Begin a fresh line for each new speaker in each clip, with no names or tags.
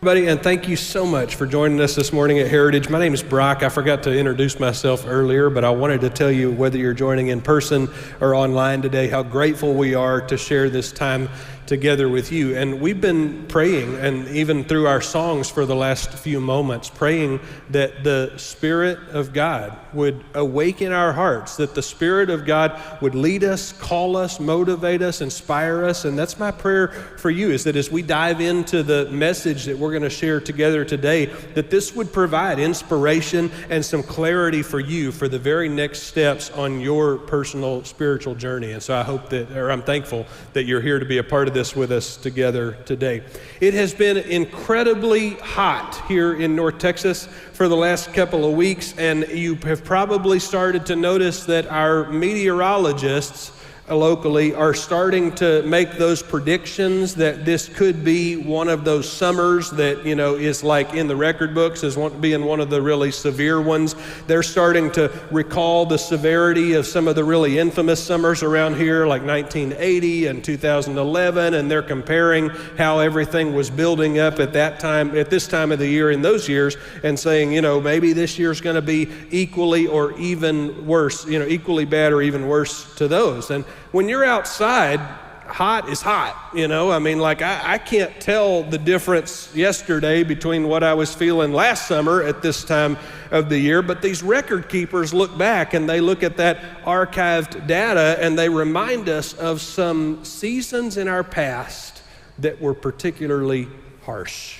Everybody, and thank you so much for joining us this morning at Heritage. My name is Brock. I forgot to introduce myself earlier, but I wanted to tell you, whether you're joining in person or online today, how grateful we are to share this time together with you. And we've been praying, and even through our songs for the last few moments, praying that the Spirit of God would awaken our hearts, that the Spirit of God would lead us, call us, motivate us, inspire us. And that's my prayer for you, is that as we dive into the message that we're going to share together today, that this would provide inspiration and some clarity for you for the very next steps on your personal spiritual journey. And so I'm thankful that you're here to be a part of this with us together today. It has been incredibly hot here in North Texas for the last couple of weeks, and you have probably started to notice that our meteorologists locally are starting to make those predictions that this could be one of those summers that, is like in the record books as being one of the really severe ones. They're starting to recall the severity of some of the really infamous summers around here, like 1980 and 2011, and they're comparing how everything was building up at this time of the year in those years, and saying, maybe this year's going to be equally or even worse, equally bad or even worse to those. And when you're outside, hot is hot, I can't tell the difference yesterday between what I was feeling last summer at this time of the year, but these record keepers look back and they look at that archived data and they remind us of some seasons in our past that were particularly harsh.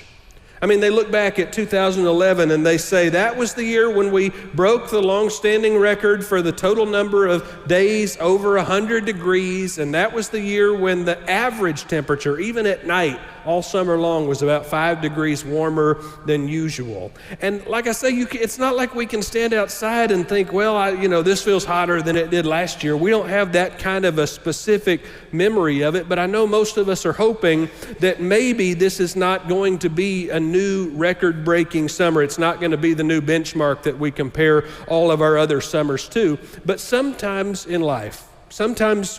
They look back at 2011 and they say that was the year when we broke the long-standing record for the total number of days over 100 degrees, and that was the year when the average temperature, even at night, all summer long, was about 5 degrees warmer than usual. And like I say, it's not like we can stand outside and think, this feels hotter than it did last year. We don't have that kind of a specific memory of it, but I know most of us are hoping that maybe this is not going to be a new record-breaking summer. It's not going to be the new benchmark that we compare all of our other summers to. But sometimes in life,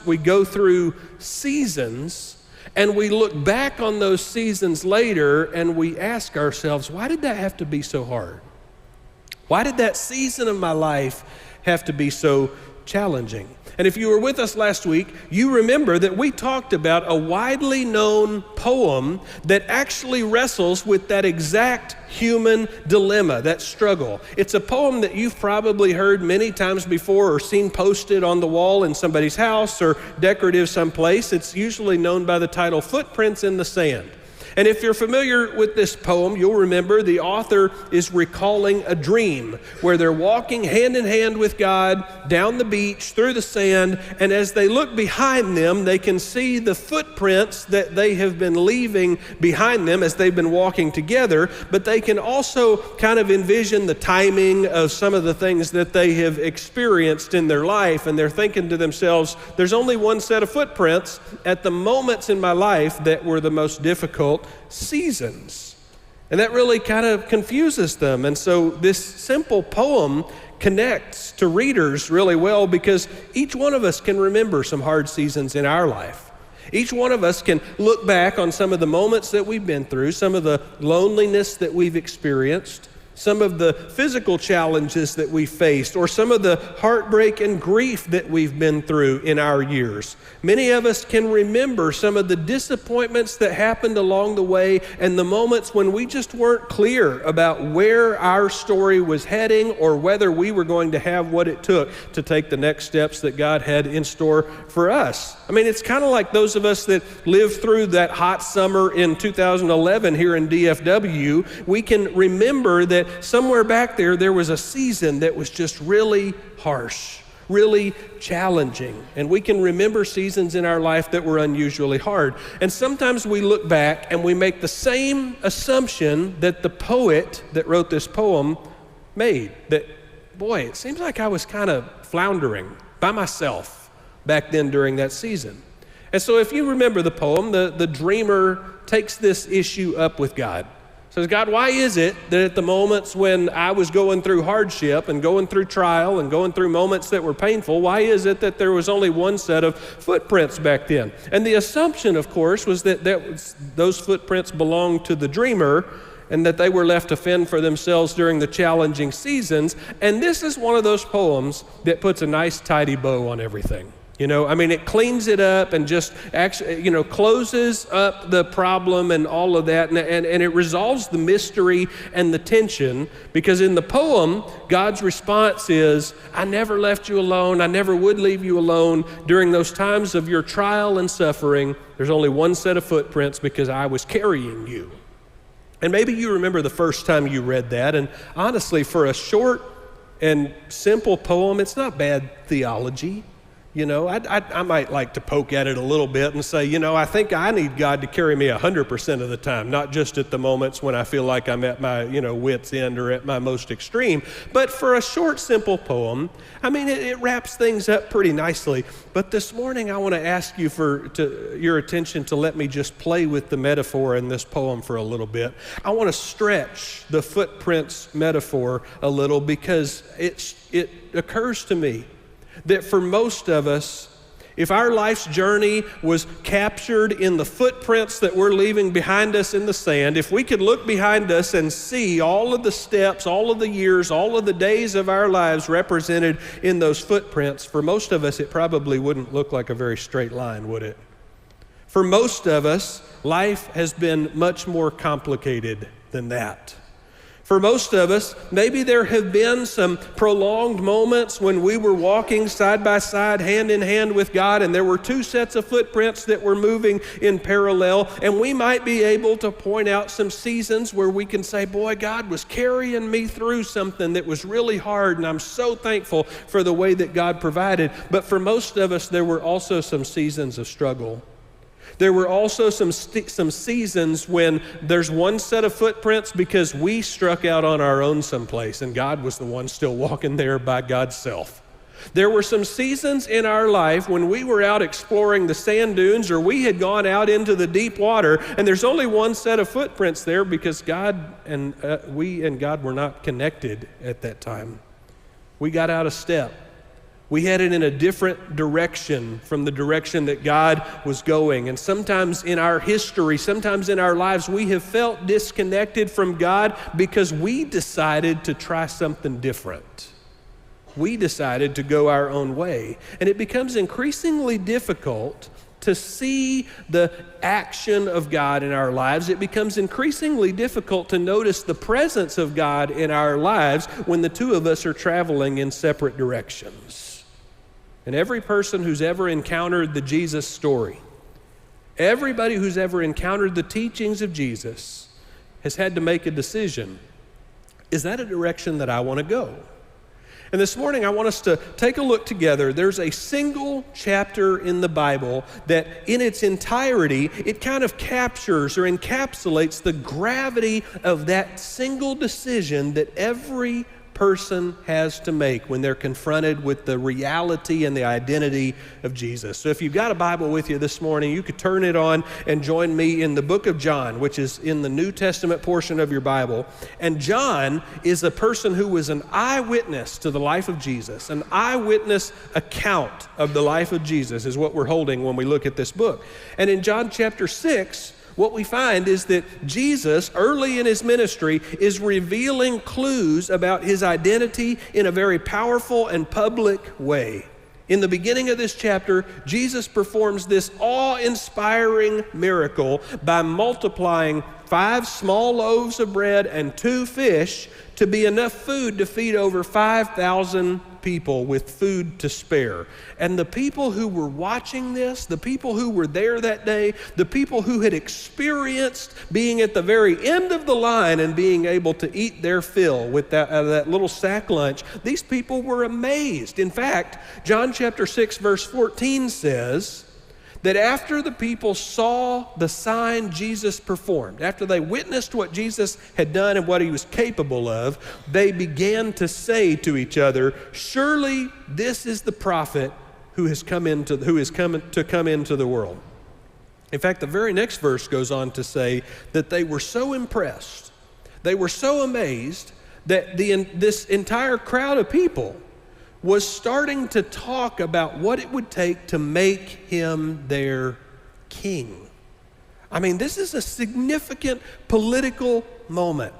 we go through seasons and we look back on those seasons later and we ask ourselves, why did that have to be so hard? Why did that season of my life have to be so challenging? And if you were with us last week, you remember that we talked about a widely known poem that actually wrestles with that exact human dilemma, that struggle. It's a poem that you've probably heard many times before or seen posted on the wall in somebody's house or decorative someplace. It's usually known by the title Footprints in the Sand. And if you're familiar with this poem, you'll remember the author is recalling a dream where they're walking hand in hand with God down the beach through the sand, and as they look behind them, they can see the footprints that they have been leaving behind them as they've been walking together, but they can also kind of envision the timing of some of the things that they have experienced in their life, and they're thinking to themselves, there's only one set of footprints at the moments in my life that were the most difficult seasons. And that really kind of confuses them. And so this simple poem connects to readers really well because each one of us can remember some hard seasons in our life. Each one of us can look back on some of the moments that we've been through, some of the loneliness that we've experienced, some of the physical challenges that we faced, or some of the heartbreak and grief that we've been through in our years. Many of us can remember some of the disappointments that happened along the way and the moments when we just weren't clear about where our story was heading or whether we were going to have what it took to take the next steps that God had in store for us. It's kind of like those of us that lived through that hot summer in 2011 here in DFW. We can remember that somewhere back there was a season that was just really harsh, really challenging. And we can remember seasons in our life that were unusually hard. And sometimes we look back and we make the same assumption that the poet that wrote this poem made, that, boy, it seems like I was kind of floundering by myself back then during that season. And so if you remember the poem, the dreamer takes this issue up with God. Says, God, why is it that at the moments when I was going through hardship and going through trial and going through moments that were painful, why is it that there was only one set of footprints back then? And the assumption, of course, was that those footprints belonged to the dreamer and that they were left to fend for themselves during the challenging seasons. And this is one of those poems that puts a nice tidy bow on everything. It cleans it up and just actually, closes up the problem and all of that. And it resolves the mystery and the tension, because in the poem, God's response is, I never left you alone. I never would leave you alone. During those times of your trial and suffering, there's only one set of footprints because I was carrying you. And maybe you remember the first time you read that. And honestly, for a short and simple poem, it's not bad theology. I might like to poke at it a little bit and say, I think I need God to carry me 100% of the time, not just at the moments when I feel like I'm at my, wit's end or at my most extreme. But for a short, simple poem, it wraps things up pretty nicely. But this morning, I want to ask you your attention to let me just play with the metaphor in this poem for a little bit. I want to stretch the footprints metaphor a little, because it occurs to me that for most of us, if our life's journey was captured in the footprints that we're leaving behind us in the sand, if we could look behind us and see all of the steps, all of the years, all of the days of our lives represented in those footprints, for most of us, it probably wouldn't look like a very straight line, would it? For most of us, life has been much more complicated than that. For most of us, maybe there have been some prolonged moments when we were walking side by side, hand in hand with God, and there were two sets of footprints that were moving in parallel, and we might be able to point out some seasons where we can say, boy, God was carrying me through something that was really hard, and I'm so thankful for the way that God provided. But for most of us, there were also some seasons of struggle. There were also some seasons when there's one set of footprints because we struck out on our own someplace, and God was the one still walking there by God's self. There were some seasons in our life when we were out exploring the sand dunes, or we had gone out into the deep water, and there's only one set of footprints there because we and God were not connected at that time. We got out of step. We headed in a different direction from the direction that God was going. And sometimes in our history, sometimes in our lives, we have felt disconnected from God because we decided to try something different. We decided to go our own way. And it becomes increasingly difficult to see the action of God in our lives. It becomes increasingly difficult to notice the presence of God in our lives when the two of us are traveling in separate directions. And every person who's ever encountered the Jesus story, everybody who's ever encountered the teachings of Jesus has had to make a decision. Is that a direction that I want to go? And this morning I want us to take a look together. There's a single chapter in the Bible that in its entirety, it kind of captures or encapsulates the gravity of that single decision that every person has to make when they're confronted with the reality and the identity of Jesus. So if you've got a Bible with you this morning, you could turn it on and join me in the book of John, which is in the New Testament portion of your Bible. And John is a person who was an eyewitness to the life of Jesus. An eyewitness account of the life of Jesus is what we're holding when we look at this book. And in John chapter 6, what we find is that Jesus, early in his ministry, is revealing clues about his identity in a very powerful and public way. In the beginning of this chapter, Jesus performs this awe-inspiring miracle by multiplying 5 small loaves of bread and 2 fish to be enough food to feed over 5,000 people with food to spare. And the people who were watching this, the people who were there that day, the people who had experienced being at the very end of the line and being able to eat their fill with that little sack lunch, these people were amazed. In fact, John chapter 6 verse 14 says that after the people saw the sign Jesus performed, after they witnessed what Jesus had done and what he was capable of, they began to say to each other, surely this is the prophet who is coming to come into the world. In fact, the very next verse goes on to say that they were so impressed They were so amazed that this entire crowd of people was starting to talk about what it would take to make him their king. I mean, this is a significant political moment.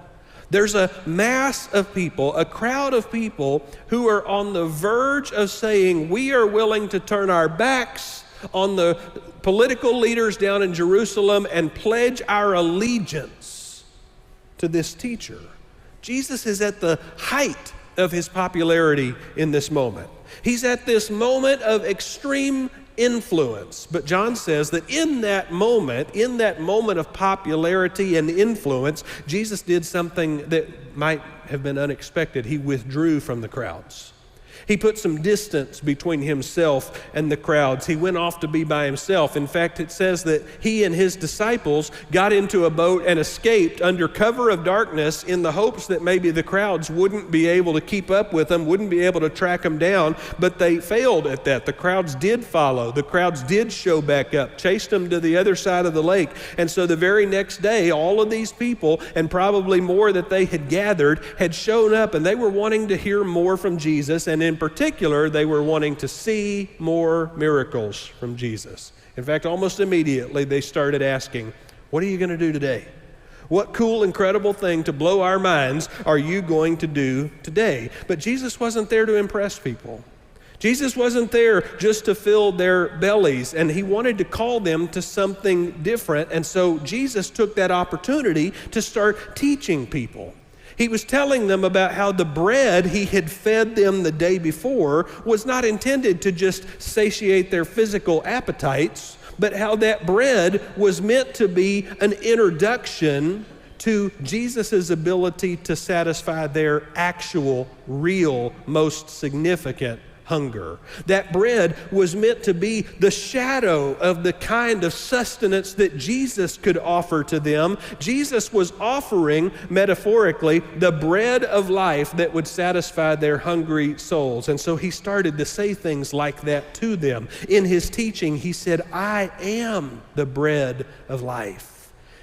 There's a mass of people, a crowd of people who are on the verge of saying, we are willing to turn our backs on the political leaders down in Jerusalem and pledge our allegiance to this teacher. Jesus is at the height of his popularity in this moment. He's at this moment of extreme influence. But John says that in that moment of popularity and influence, Jesus did something that might have been unexpected. He withdrew from the crowds. He put some distance between himself and the crowds. He went off to be by himself. In fact, it says that he and his disciples got into a boat and escaped under cover of darkness in the hopes that maybe the crowds wouldn't be able to keep up with them, wouldn't be able to track them down, but they failed at that. The crowds did follow. The crowds did show back up, chased them to the other side of the lake. And so the very next day, all of these people, and probably more that they had gathered, had shown up, and they were wanting to hear more from Jesus, and in particular, they were wanting to see more miracles from Jesus. In fact, almost immediately, they started asking, what are you going to do today? What cool, incredible thing to blow our minds are you going to do today? But Jesus wasn't there to impress people. Jesus wasn't there just to fill their bellies, and he wanted to call them to something different. And so Jesus took that opportunity to start teaching people. He was telling them about how the bread he had fed them the day before was not intended to just satiate their physical appetites, but how that bread was meant to be an introduction to Jesus' ability to satisfy their actual, real, most significant hunger. That bread was meant to be the shadow of the kind of sustenance that Jesus could offer to them. Jesus was offering, metaphorically, the bread of life that would satisfy their hungry souls. And so he started to say things like that to them. In his teaching, he said, I am the bread of life.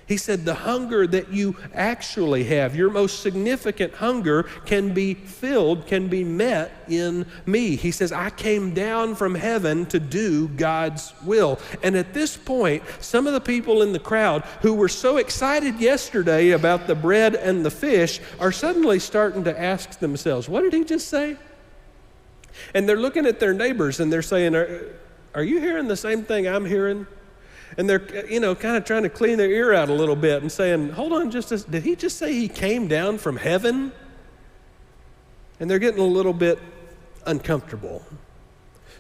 He said, the hunger that you actually have, your most significant hunger, can be filled, can be met in me. He says, I came down from heaven to do God's will. And at this point, some of the people in the crowd who were so excited yesterday about the bread and the fish are suddenly starting to ask themselves, what did he just say? And they're looking at their neighbors and they're saying, are you hearing the same thing I'm hearing? And they're, kind of trying to clean their ear out a little bit and saying, hold on, did he just say he came down from heaven? And they're getting a little bit uncomfortable.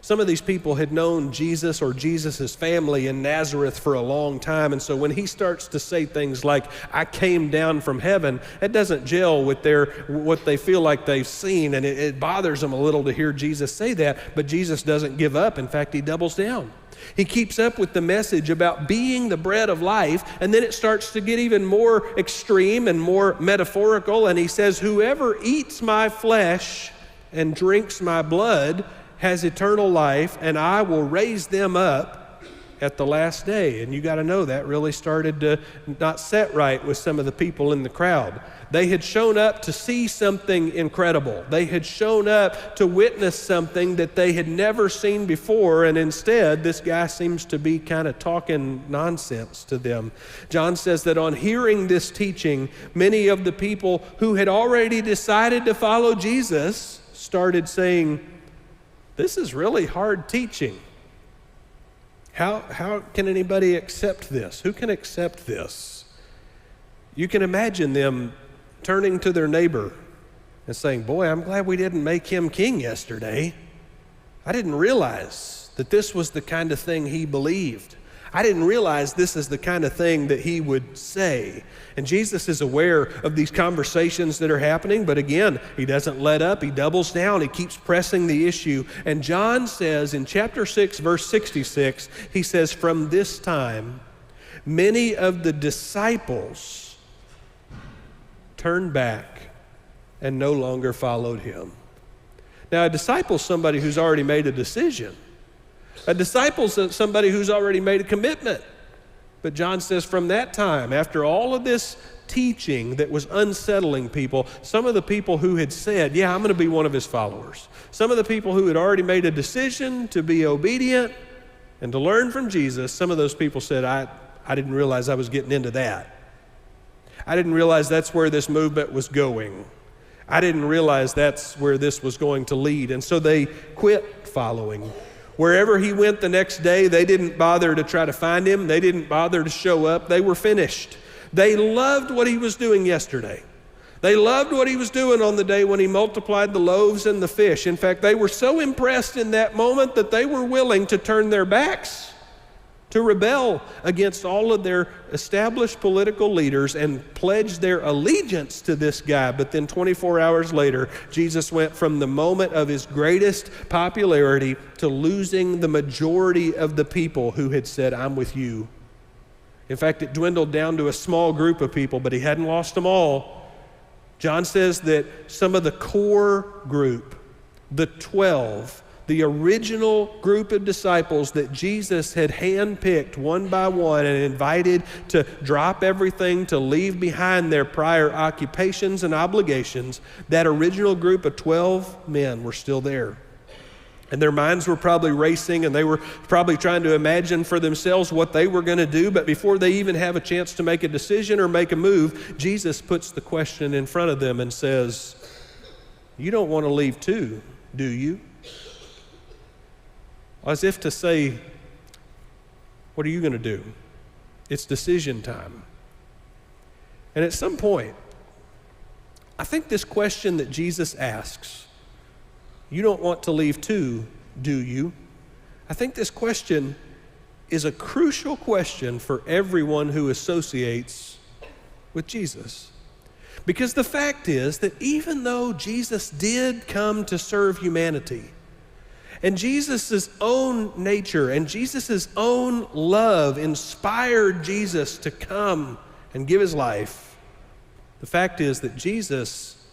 Some of these people had known Jesus or Jesus' family in Nazareth for a long time, and so when he starts to say things like, I came down from heaven, it doesn't gel with what they feel like they've seen, and it bothers them a little to hear Jesus say that, but Jesus doesn't give up. In fact, he doubles down. He keeps up with the message about being the bread of life, and then it starts to get even more extreme and more metaphorical, and he says, whoever eats my flesh and drinks my blood has eternal life, and I will raise them up at the last day. And you got to know that really started to not set right with some of the people in the crowd. They had shown up to see something incredible. They had shown up to witness something that they had never seen before, and instead, this guy seems to be kind of talking nonsense to them. John says that on hearing this teaching, many of the people who had already decided to follow Jesus started saying, this is really hard teaching. How can anybody accept this? Who can accept this? You can imagine them turning to their neighbor and saying, boy, I'm glad we didn't make him king yesterday. I didn't realize that this was the kind of thing he believed. I didn't realize this is the kind of thing that he would say. And Jesus is aware of these conversations that are happening, but again, he doesn't let up. He doubles down. He keeps pressing the issue. And John says in chapter 6, verse 66, he says, from this time, many of the disciples turned back and no longer followed him. Now, a disciple is somebody who's already made a decision. A disciple is somebody who's already made a commitment. But John says from that time, after all of this teaching that was unsettling people, some of the people who had said, yeah, I'm going to be one of his followers, some of the people who had already made a decision to be obedient and to learn from Jesus, some of those people said, I didn't realize I was getting into that. I didn't realize that's where this movement was going. I didn't realize that's where this was going to lead. And so they quit following. Wherever he went the next day, they didn't bother to try to find him. They didn't bother to show up. They were finished. They loved what he was doing yesterday. They loved what he was doing on the day when he multiplied the loaves and the fish. In fact, they were so impressed in that moment that they were willing to turn their backs, to rebel against all of their established political leaders and pledge their allegiance to this guy. But then 24 hours later, Jesus went from the moment of his greatest popularity to losing the majority of the people who had said, I'm with you. In fact, it dwindled down to a small group of people, but he hadn't lost them all. John says that some of the core group, the 12, the original group of disciples that Jesus had handpicked one by one and invited to drop everything, to leave behind their prior occupations and obligations, that original group of 12 men were still there. And their minds were probably racing, and they were probably trying to imagine for themselves what they were going to do. But before they even have a chance to make a decision or make a move, Jesus puts the question in front of them and says, you don't want to leave too, do you? As if to say, what are you going to do? It's decision time. And at some point, I think this question that Jesus asks, you don't want to leave too, do you? I think this question is a crucial question for everyone who associates with Jesus. Because the fact is that even though Jesus did come to serve humanity, and Jesus' own nature and Jesus' own love inspired Jesus to come and give his life, the fact is that Jesus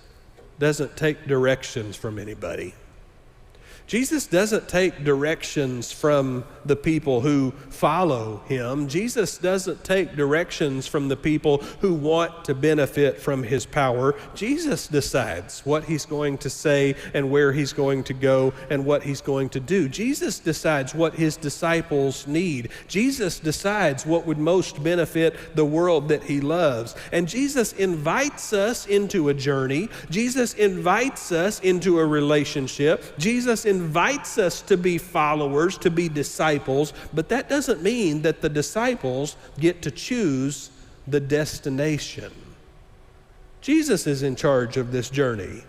doesn't take directions from anybody. Jesus doesn't take directions from the people who follow him. Jesus doesn't take directions from the people who want to benefit from his power. Jesus decides what he's going to say and where he's going to go and what he's going to do. Jesus decides what his disciples need. Jesus decides what would most benefit the world that he loves. And Jesus invites us into a journey. Jesus invites us into a relationship. Jesus invites us to be followers, to be disciples, but that doesn't mean that the disciples get to choose the destination. Jesus is in charge of this journey.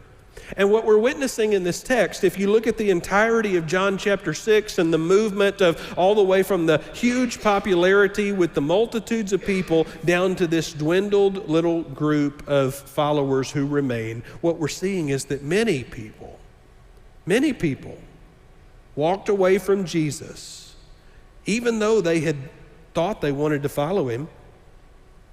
And what we're witnessing in this text, if you look at the entirety of John chapter 6 and the movement of all the way from the huge popularity with the multitudes of people down to this dwindled little group of followers who remain, what we're seeing is that many people walked away from Jesus, even though they had thought they wanted to follow him,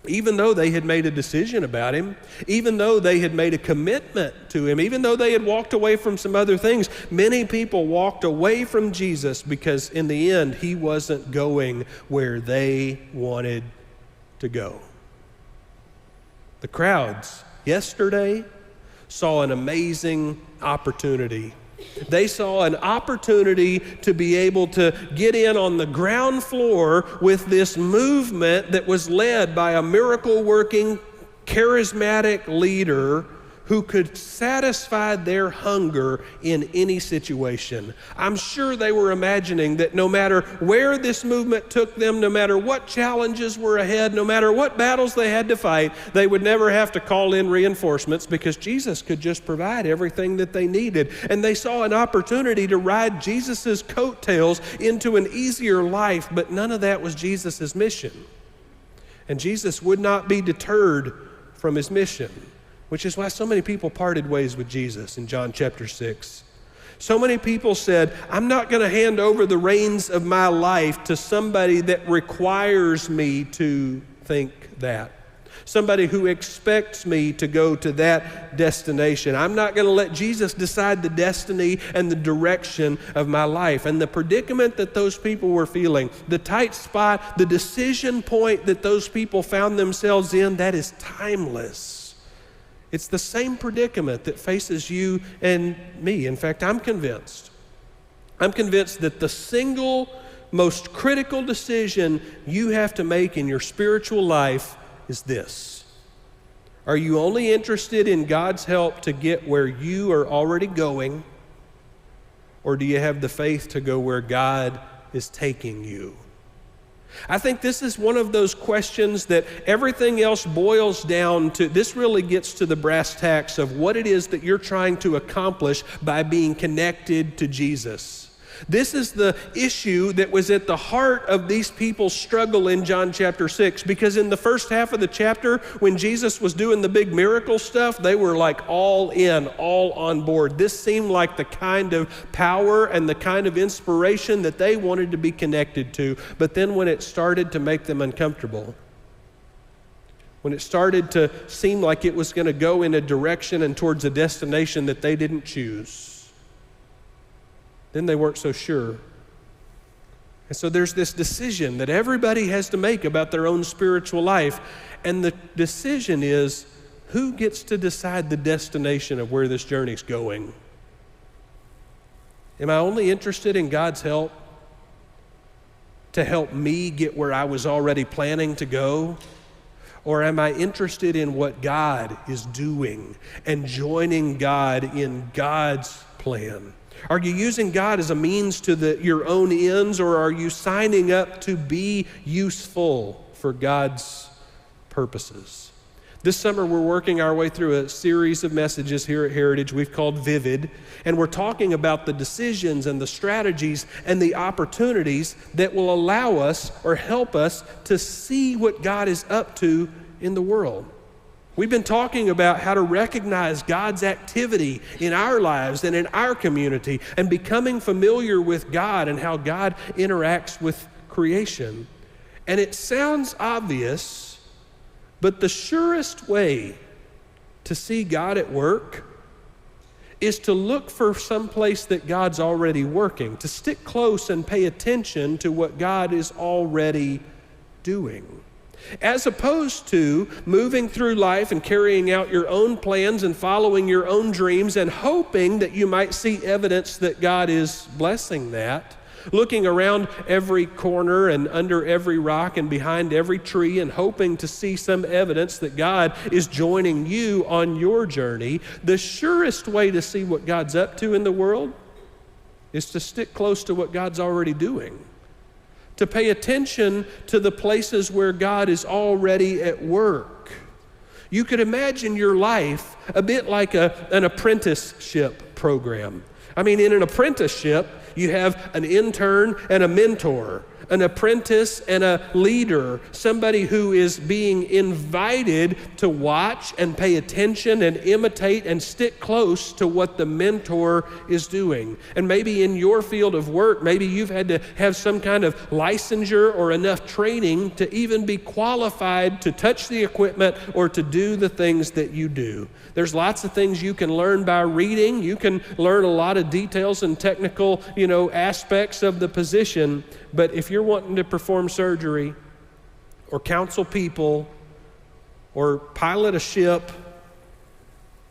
even though they had made a decision about him, even though they had made a commitment to him, even though they had walked away from some other things. Many people walked away from Jesus because in the end, he wasn't going where they wanted to go. The crowds yesterday saw an amazing opportunity. They saw an opportunity to be able to get in on the ground floor with this movement that was led by a miracle-working, charismatic leader who could satisfy their hunger in any situation. I'm sure they were imagining that no matter where this movement took them, no matter what challenges were ahead, no matter what battles they had to fight, they would never have to call in reinforcements because Jesus could just provide everything that they needed. And they saw an opportunity to ride Jesus's coattails into an easier life, but none of that was Jesus's mission. And Jesus would not be deterred from his mission, which is why so many people parted ways with Jesus in John chapter 6. So many people said, I'm not going to hand over the reins of my life to somebody that requires me to think that. somebody who expects me to go to that destination. I'm not going to let Jesus decide the destiny and the direction of my life. And the predicament that those people were feeling, the tight spot, the decision point that those people found themselves in, that is timeless. It's the same predicament that faces you and me. In fact, I'm convinced that the single most critical decision you have to make in your spiritual life is this. Are you only interested in God's help to get where you are already going, or do you have the faith to go where God is taking you? I think this is one of those questions that everything else boils down to. This really gets to the brass tacks of what it is that you're trying to accomplish by being connected to Jesus. This is the issue that was at the heart of these people's struggle in John chapter 6, because in the first half of the chapter, when Jesus was doing the big miracle stuff, they were like all in, all on board. This seemed like the kind of power and the kind of inspiration that they wanted to be connected to. But then when it started to make them uncomfortable, when it started to seem like it was going to go in a direction and towards a destination that they didn't choose, then they weren't so sure. And so there's this decision that everybody has to make about their own spiritual life. And the decision is, who gets to decide the destination of where this journey's going? Am I only interested in God's help to help me get where I was already planning to go? Or am I interested in what God is doing and joining God in God's plan? Are you using God as a means to your own ends, or are you signing up to be useful for God's purposes? This summer, we're working our way through a series of messages here at Heritage we've called Vivid, and we're talking about the decisions and the strategies and the opportunities that will allow us or help us to see what God is up to in the world. We've been talking about how to recognize God's activity in our lives and in our community, and becoming familiar with God and how God interacts with creation. And it sounds obvious, but the surest way to see God at work is to look for some place that God's already working, to stick close and pay attention to what God is already doing. As opposed to moving through life and carrying out your own plans and following your own dreams and hoping that you might see evidence that God is blessing that, looking around every corner and under every rock and behind every tree and hoping to see some evidence that God is joining you on your journey. The surest way to see what God's up to in the world is to stick close to what God's already doing, to pay attention to the places where God is already at work. You could imagine your life a bit like an apprenticeship program. I mean, in an apprenticeship, you have an intern and a mentor, an apprentice and a leader, somebody who is being invited to watch and pay attention and imitate and stick close to what the mentor is doing. And maybe in your field of work, maybe you've had to have some kind of licensure or enough training to even be qualified to touch the equipment or to do the things that you do. There's lots of things you can learn by reading. You can learn a lot of details and technical, aspects of the position. But if you're wanting to perform surgery or counsel people or pilot a ship,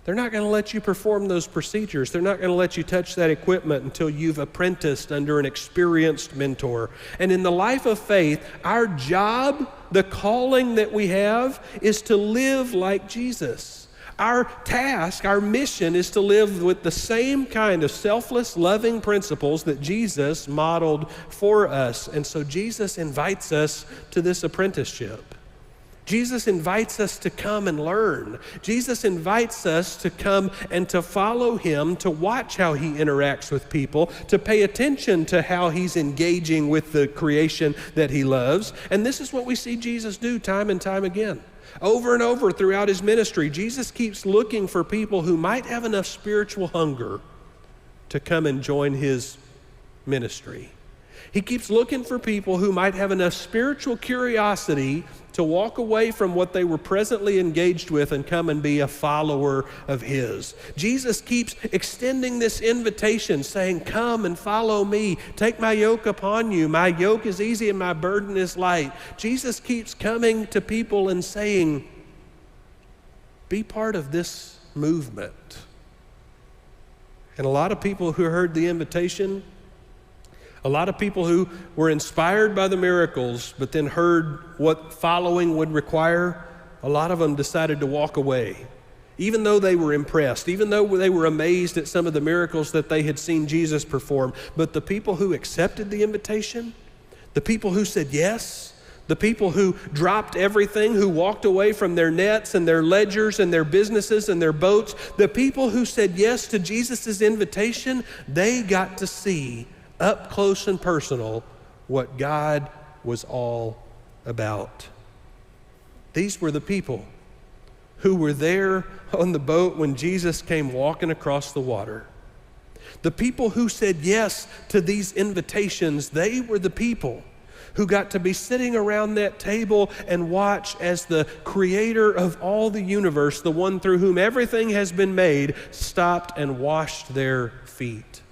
they're not going to let you perform those procedures. They're not going to let you touch that equipment until you've apprenticed under an experienced mentor. And in the life of faith, our job, the calling that we have, is to live like Jesus. Our task, our mission is to live with the same kind of selfless, loving principles that Jesus modeled for us. And so Jesus invites us to this apprenticeship. Jesus invites us to come and learn. Jesus invites us to come and to follow him, to watch how he interacts with people, to pay attention to how he's engaging with the creation that he loves. And this is what we see Jesus do time and time again. Over and over throughout his ministry, Jesus keeps looking for people who might have enough spiritual hunger to come and join his ministry. He keeps looking for people who might have enough spiritual curiosity to walk away from what they were presently engaged with and come and be a follower of His. Jesus keeps extending this invitation, saying, come and follow me. Take my yoke upon you. My yoke is easy and my burden is light. Jesus keeps coming to people and saying, be part of this movement. And a lot of people who heard the invitation, a lot of people who were inspired by the miracles, but then heard what following would require, a lot of them decided to walk away. Even though they were impressed, even though they were amazed at some of the miracles that they had seen Jesus perform. But the people who accepted the invitation, the people who said yes, the people who dropped everything, who walked away from their nets and their ledgers and their businesses and their boats, the people who said yes to Jesus' invitation, they got to see up close and personal what God was all about. These were the people who were there on the boat when Jesus came walking across the water. The people who said yes to these invitations, they were the people who got to be sitting around that table and watch as the creator of all the universe, the one through whom everything has been made, stopped and washed their feet.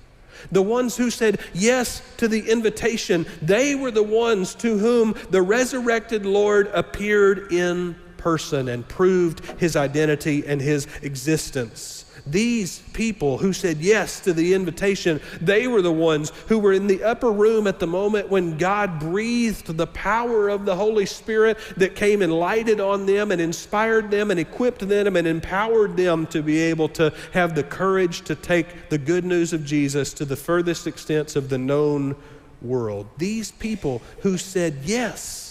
The ones who said yes to the invitation, they were the ones to whom the resurrected Lord appeared in person and proved His identity and His existence. These people who said yes to the invitation, they were the ones who were in the upper room at the moment when God breathed the power of the Holy Spirit that came and lighted on them and inspired them and equipped them and empowered them to be able to have the courage to take the good news of Jesus to the furthest extents of the known world. These people who said yes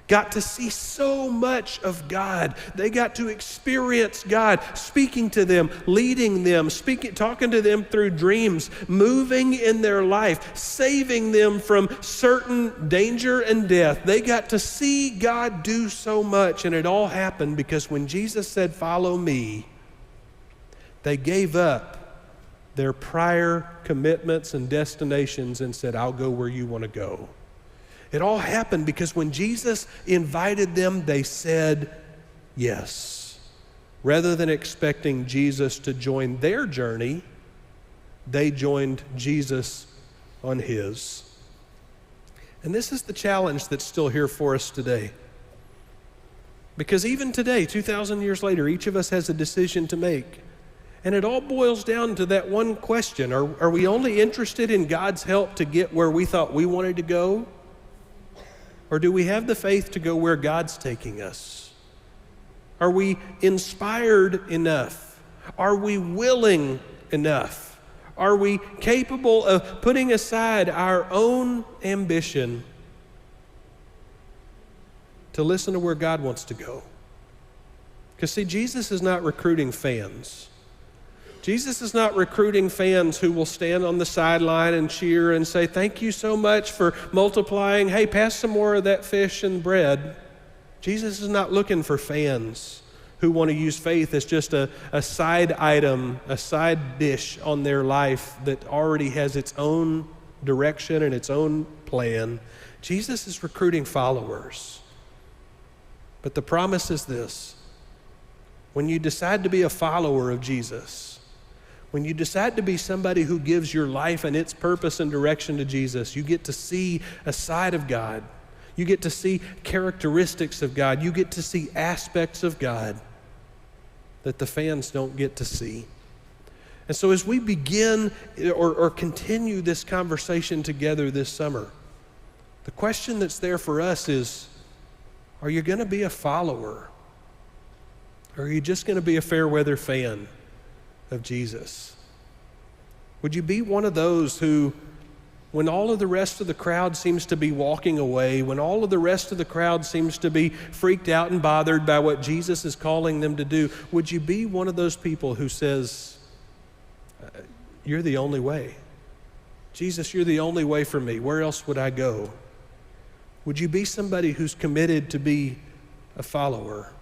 got to see so much of God. They got to experience God speaking to them, leading them, talking to them through dreams, moving in their life, saving them from certain danger and death. They got to see God do so much, and it all happened because when Jesus said, "Follow me," they gave up their prior commitments and destinations and said, "I'll go where you want to go." It all happened because when Jesus invited them, they said yes. Rather than expecting Jesus to join their journey, they joined Jesus on His. And this is the challenge that's still here for us today. Because even today, 2,000 years later, each of us has a decision to make. And it all boils down to that one question. Are we only interested in God's help to get where we thought we wanted to go? Or do we have the faith to go where God's taking us? Are we inspired enough? Are we willing enough? Are we capable of putting aside our own ambition to listen to where God wants to go? Because see, Jesus is not recruiting fans. Jesus is not recruiting fans who will stand on the sideline and cheer and say, "Thank you so much for multiplying. Hey, pass some more of that fish and bread." Jesus is not looking for fans who want to use faith as just a side item, a side dish on their life that already has its own direction and its own plan. Jesus is recruiting followers. But the promise is this: when you decide to be a follower of Jesus, when you decide to be somebody who gives your life and its purpose and direction to Jesus, you get to see a side of God. You get to see characteristics of God. You get to see aspects of God that the fans don't get to see. And so as we begin or continue this conversation together this summer, the question that's there for us is, are you going to be a follower? Or are you just going to be a fair weather fan of Jesus? Would you be one of those who, when all of the rest of the crowd seems to be walking away, when all of the rest of the crowd seems to be freaked out and bothered by what Jesus is calling them to do, would you be one of those people who says, "You're the only way. Jesus, you're the only way for me. Where else would I go?" Would you be somebody who's committed to be a follower?